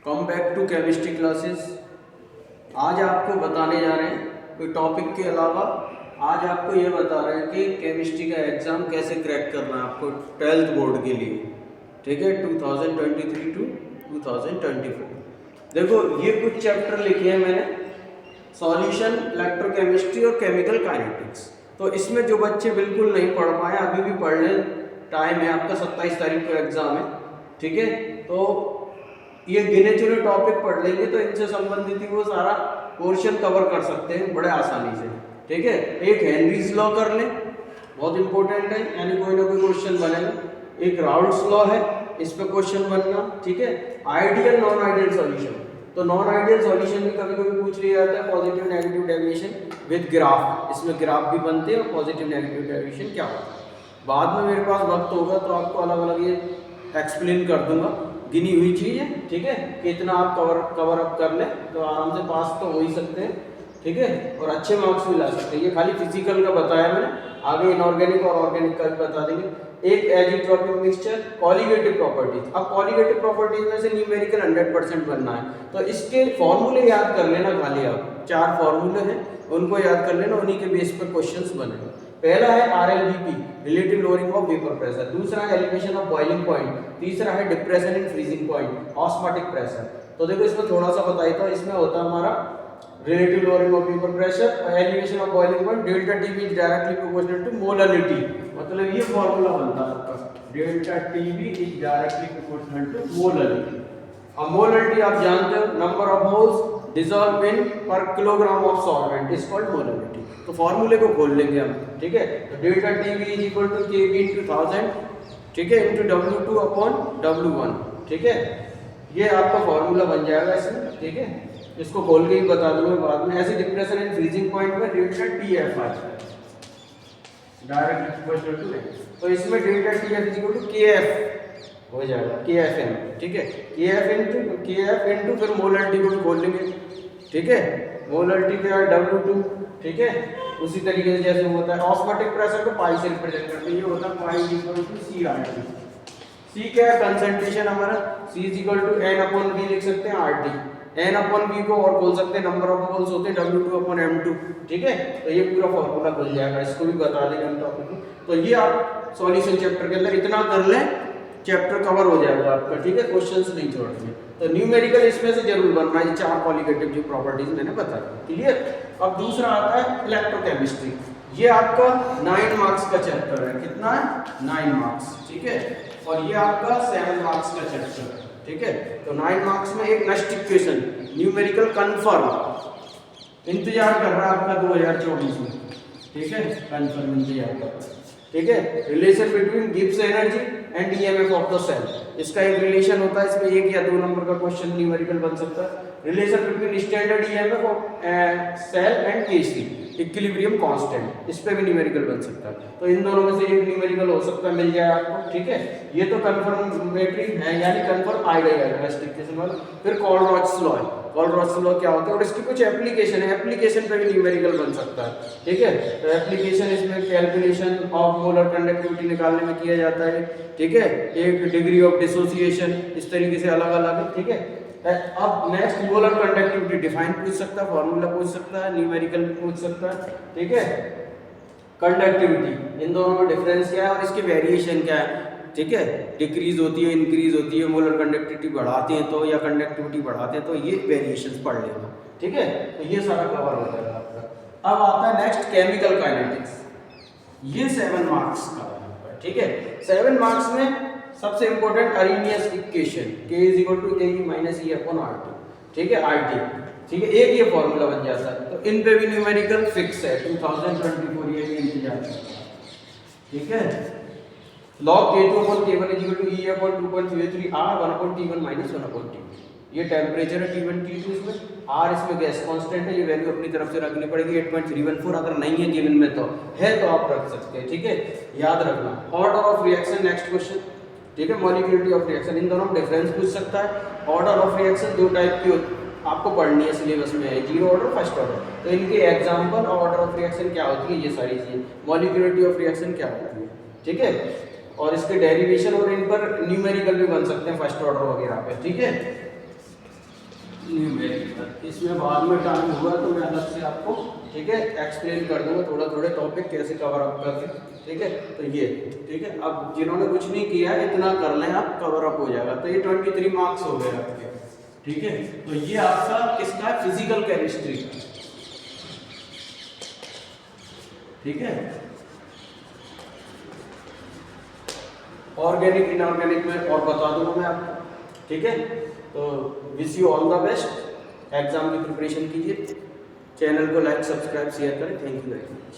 Come back to chemistry classes. आज आपको बताने जा रहे हैं कोई टॉपिक के अलावा। आज आपको ये बता रहे हैं कि केमिस्ट्री का एग्ज़ाम कैसे क्रैक करना है आपको 12th बोर्ड के लिए, ठीक है, 2023 टू 2024। देखो ये कुछ चैप्टर लिखे हैं मैंने, सॉल्यूशन, इलेक्ट्रोकेमिस्ट्री और केमिकल काइनेटिक्स। तो इसमें जो बच्चे बिल्कुल नहीं पढ़ पाए अभी भी पढ़ लें, टाइम है आपका, 27 तारीख को एग्ज़ाम है, ठीक है। तो ये गिने चुने टॉपिक पढ़ लेंगे तो इनसे संबंधित ही वो सारा पोर्शन कवर कर सकते हैं बड़े आसानी से, ठीक है। एक हेनरीज लॉ कर लें, बहुत इंपॉर्टेंट है, यानी कोई ना कोई क्वेश्चन बनेगा। एक राउल्ट्स लॉ है, इस पे क्वेश्चन बनना, ठीक है। आइडियल नॉन आइडियल सॉल्यूशन, तो नॉन आइडियल सॉल्यूशन भी कभी कभी पूछ लिया जाता है, positive negative deviation with graph, इसमें ग्राफ भी बनते हैं और पॉजिटिव नेगेटिव डेविएशन क्या होता है। बाद में मेरे पास वक्त होगा तो आपको अलग अलग ये एक्सप्लेन कर दूंगा, गिनी हुई चीज़ है, ठीक है, कि इतना आप कवर अप कर लें तो आराम से पास तो हो ही सकते हैं, ठीक है, और अच्छे मार्क्स भी ला सकते हैं। ये खाली फिजिकल का बताया मैंने, आगे इनऑर्गेनिक और ऑर्गेनिक का भी बता देंगे। एक एजिट्रोपिक मिक्सचर, कॉलीगेटिव प्रॉपर्टीज। अब कॉलीगेटिव प्रॉपर्टीज में से न्यूमेरिकल 100% बनना है, तो इसके फॉर्मूले याद कर लेना खाली आप, 4 फॉर्मूले हैं उनको याद कर लेना, उन्हीं के बेस पर क्वेश्चंस बनेंगे। पहला है RLVP, relative lowering of vapour pressure. दूसरा है एलिवेशन ऑफ बॉइलिंग पॉइंट। तीसरा है depression in freezing point, osmotic pressure. तो देखो इसमें थोड़ा सा बताइए, तो इसमें होता है हमारा relative lowering of vapour pressure और elevation of boiling point, delta TV is directly proportional to molarity. मतलब ये फॉर्मूला बनता है आपका, delta TV is directly proportional to molarity. अब मोलरिटी आप जानते हो, number of moles dissolve in per kilogram of solvent is called molarity. तो फॉर्मूले को खोल लेंगे हम, ठीक है। तो delta TV is equal to KV into 1000, ठीक है, इनटू W2 अपॉन W1, ठीक है। ये आपका फॉर्मूला बन जाएगा इसमें, ठीक है। इसको खोल के ही बता दूंगा बाद में। ऐसे डिप्रेशन इन फ्रीजिंग पॉइंट में delta TFI direct equal to, तो इसमें delta TF is equal to KF हो जाएगा, KFM, ठीक है। KF इनटू फिर मोलरिटी को भी खोल लेंगे, ठीक है। मोलरिटी क्या है W2, ठीक है। उसी तरीके से जैसे होता है ऑस्मोटिक प्रेशर को पाई से रिप्रेजेंट करते हैं, ये होता है pi equal to CRT। C क्या है, कंसंट्रेशन हमारा, C is equal to N/V लिख सकते हैं RT। N/V को और बोल सकते हैं नंबर ऑफ मोल्स होते हैं W2/M2, ठीक है। तो ये पूरा फॉर्मूला खुल जाएगा, इसको भी बता देंगे हम टॉपिक में। तो ये आप सॉल्यूशन चैप्टर के अंदर इतना कर लें, चैप्टर कवर हो जाएगा आपका, ठीक है, क्वेश्चंस नहीं छोड़ेंगे। तो न्यूमेरिकल इसमें से जरूर बनना है, 4 कॉलिगेटिव जो प्रॉपर्टीज मैंने बताई, क्लियर। अब दूसरा आता है इलेक्ट्रोकेमिस्ट्री। ये आपका 9 मार्क्स का चैप्टर है, कितना है, 9 मार्क्स, ठीक है। और ये आपका 7 मार्क्स का चैप्टर है, ठीक है। तो 9 मार्क्स में एक नेक्स्ट इक्वेशन न्यूमेरिकल कंफर्म इंतजार कर रहा है आपका 2024 में, ठीक है, कंफर्म इंतजार कर रहा है, ठीक है। Relation between Gibbs energy and EMF of the cell, इसका एक रिलेशन होता है, इसमें 1 या 2 नंबर का क्वेश्चन न्यूमेरिकल बन सकता है। Relation between standard EMF of cell and Kc, equilibrium constant, इस पे भी न्यूमेरिकल बन सकता है। तो इन दोनों में से एक न्यूमेरिकल हो सकता है, मिल जाए आपको, ठीक है। ये तो कंफर्मेटरी है, यानी कंफर्म आ गया है नेक्स्ट इक्वेशन वाला। फिर कॉलरॉच लॉ है, कॉलरॉच लॉ क्या होता है और इसकी कुछ एप्लीकेशन है, एप्लीकेशन पे भी न्यूमेरिकल बन सकता है, ठीक है। तो एप्लीकेशन इसमें कैलकुलेशन ऑफ मोलर कंडक्टिविटी निकालने में किया जाता है, ठीक है। एक डिग्री ऑफ डिसोसिएशन, इस तरीके से अलग अलग है, ठीक है। अब नेक्स्ट मोलर कंडक्टिविटी डिफाइन पूछ सकता है, फॉर्मूला पूछ सकता है, न्यूमेरिकल भी पूछ सकता है, ठीक है। कंडक्टिविटी, इन दोनों में डिफरेंस क्या है और इसकी वेरिएशन क्या है, ठीक है। डिक्रीज होती है, इंक्रीज होती है, मोलर कंडक्टिविटी बढ़ाते हैं तो या कंडक्टिविटी बढ़ाते हैं तो ये वेरिएशंस पढ़ लेना, ठीक है। तो ये सारा कवर हो जाएगा आपका। अब आता है नेक्स्ट केमिकल काइनेटिक्स, ये 7 मार्क्स का है, ठीक है। 7 मार्क्स में सबसे important Arrhenius equation, K is equal to AE minus E upon RT, ठीक है, RT, ठीक है। एक ये फॉर्मूला बन जाता है, तो इन पे भी न्यूमेरिकल फिक्स है 2024, ये भी इंतजार करता है, ठीक है। log K2 upon K1 is equal to E upon 2.03 R 1/T1 minus 1/T2। ये टेम्परेचर है T1 T2 इसमें, R इसमें गैस कांस्टेंट है, ये वैल्यू अपनी तरफ से रखनी पड़ेगी 8.314, अगर नहीं है गिवन में तो है तो आप रख सकते हैं, ठीक है, याद रखना। Order of reaction next question, ठीक है। मॉलिक्यूलरिटी ऑफ रिएक्शन, इन दोनों में डिफरेंस पूछ सकता है। ऑर्डर ऑफ रिएक्शन 2 टाइप की आपको पढ़नी है, सिलेबस में है, 0 ऑर्डर, फर्स्ट ऑर्डर। तो इनके एग्जांपल और ऑर्डर ऑफ रिएक्शन क्या होती है, ये सारी चीजें, मॉलिक्यूलरिटी ऑफ रिएक्शन क्या होती है, ठीक है। और इसके डेरिवेशन और इन पर न्यूमेरिकल भी बन सकते हैं फर्स्ट ऑर्डर वगैरह पे, ठीक है। न्यूमेरिकल, इसमें बाद में टाइम हुआ तो मैं अलग से आपको, ठीक है, एक्सप्लेन कर दूंगा थोड़ा थोड़े टॉपिक कैसे कवर अप करके, ठीक है। तो ये, ठीक है, अब जिन्होंने कुछ नहीं किया है इतना कर लें आप, कवर अप हो जाएगा। तो ये 23 मार्क्स हो गए आपके, ठीक है। तो ये आपका किसका है, फिजिकल केमिस्ट्री, ठीक है। ऑर्गेनिक इनऑर्गेनिक में और बता दूंगा मैं आपको, ठीक है। तो wish you all the best, exam की प्रिपरेशन कीजिए, चैनल को लाइक सब्सक्राइब शेयर करें। Thank you very much.